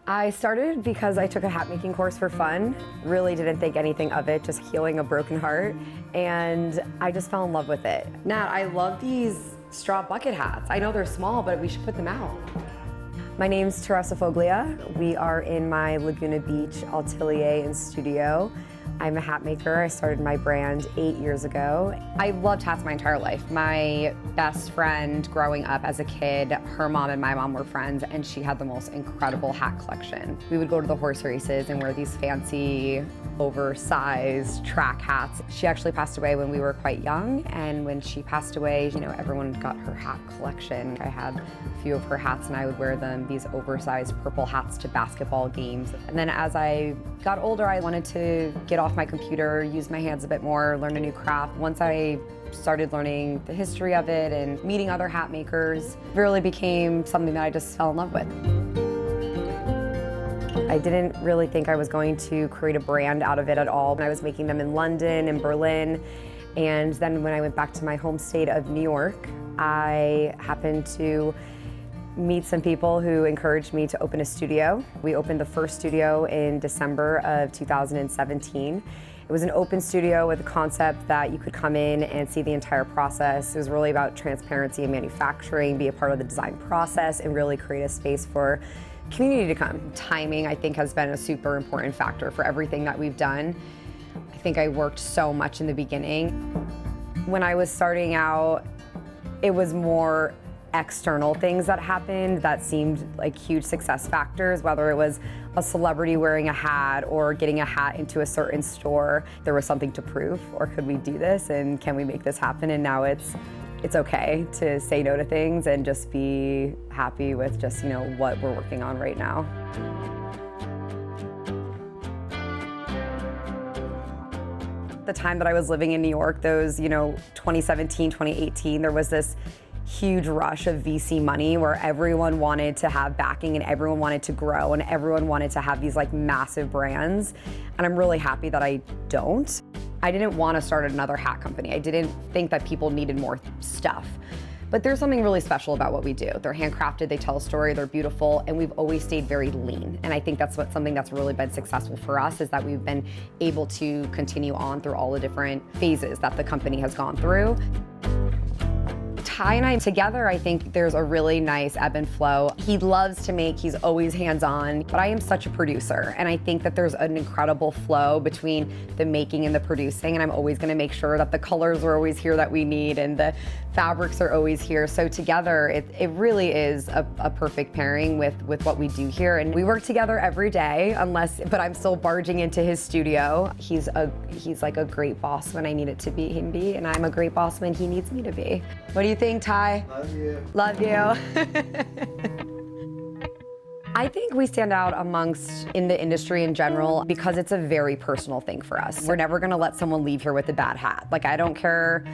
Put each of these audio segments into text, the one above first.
I started because I took a hat making course for fun. Really didn't think anything of it, just healing a broken heart. And I just fell in love with it. Nat, I love these straw bucket hats. I know they're small, but we should put them out. My name's Teressa Foglia. We are in my Laguna Beach atelier and studio. I'm a hat maker. I started my brand 8 years ago. I loved hats my entire life. My best friend growing up as a kid, her mom and my mom were friends, and she had the most incredible hat collection. We would go to the horse races and wear these fancy, oversized track hats. She actually passed away when we were quite young, and when she passed away, everyone got her hat collection. I had a few of her hats and I would wear them, these oversized purple hats, to basketball games. And then as I got older, I wanted to get off my computer, use my hands a bit more, learn a new craft. Once I started learning the history of it and meeting other hat makers, it really became something that I just fell in love with. I didn't really think I was going to create a brand out of it at all. I was making them in London and Berlin, and then when I went back to my home state of New York, I happened to meet some people who encouraged me to open a studio. We opened the first studio in December of 2017. It was an open studio with a concept that you could come in and see the entire process. It was really about transparency in manufacturing, be a part of the design process, and really create a space for community to come. Timing, I think, has been a super important factor for everything that we've done. I think I worked so much in the beginning. When I was starting out, it was more external things that happened that seemed like huge success factors, whether it was a celebrity wearing a hat or getting a hat into a certain store. There was something to prove, or could we do this and can we make this happen? And now it's okay to say no to things and just be happy with just, what we're working on right now. The time that I was living in New York, those, 2017, 2018, there was this huge rush of VC money where everyone wanted to have backing and everyone wanted to grow and everyone wanted to have these massive brands. And I'm really happy that I don't. I didn't want to start another hat company. I didn't think that people needed more stuff. But there's something really special about what we do. They're handcrafted, they tell a story, they're beautiful, and we've always stayed very lean. And I think that's something that's really been successful for us, is that we've been able to continue on through all the different phases that the company has gone through. Ty and I together, I think there's a really nice ebb and flow. He loves to make, he's always hands-on, but I am such a producer, and I think that there's an incredible flow between the making and the producing, and I'm always gonna make sure that the colors are always here that we need and the fabrics are always here. So together, it really is a perfect pairing with what we do here, and we work together every day, but I'm still barging into his studio. He's like a great boss when I need it to be him be, and I'm a great boss when he needs me to be. What do you think, Ty? Love you. Love you. I think we stand out in the industry in general because it's a very personal thing for us. We're never gonna let someone leave here with a bad hat. I don't care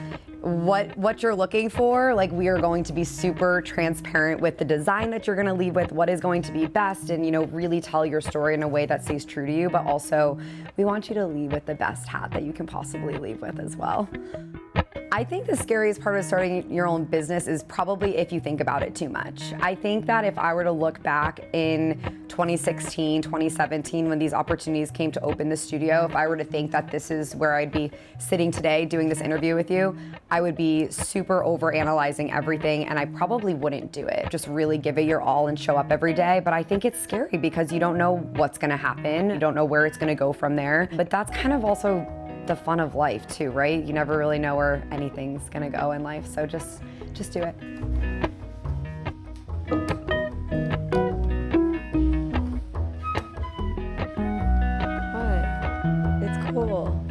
what you're looking for, we are going to be super transparent with the design that you're gonna leave with, what is going to be best, and really tell your story in a way that stays true to you, but also we want you to leave with the best hat that you can possibly leave with as well. I think the scariest part of starting your own business is probably if you think about it too much. I think that if I were to look back in 2016, 2017, when these opportunities came to open the studio, if I were to think that this is where I'd be sitting today doing this interview with you, I would be super overanalyzing everything, and I probably wouldn't do it. Just really give it your all and show up every day. But I think it's scary because you don't know what's gonna happen. You don't know where it's gonna go from there. But that's kind of also the fun of life too, right? You never really know where anything's gonna go in life, so just do it. What? It's cool.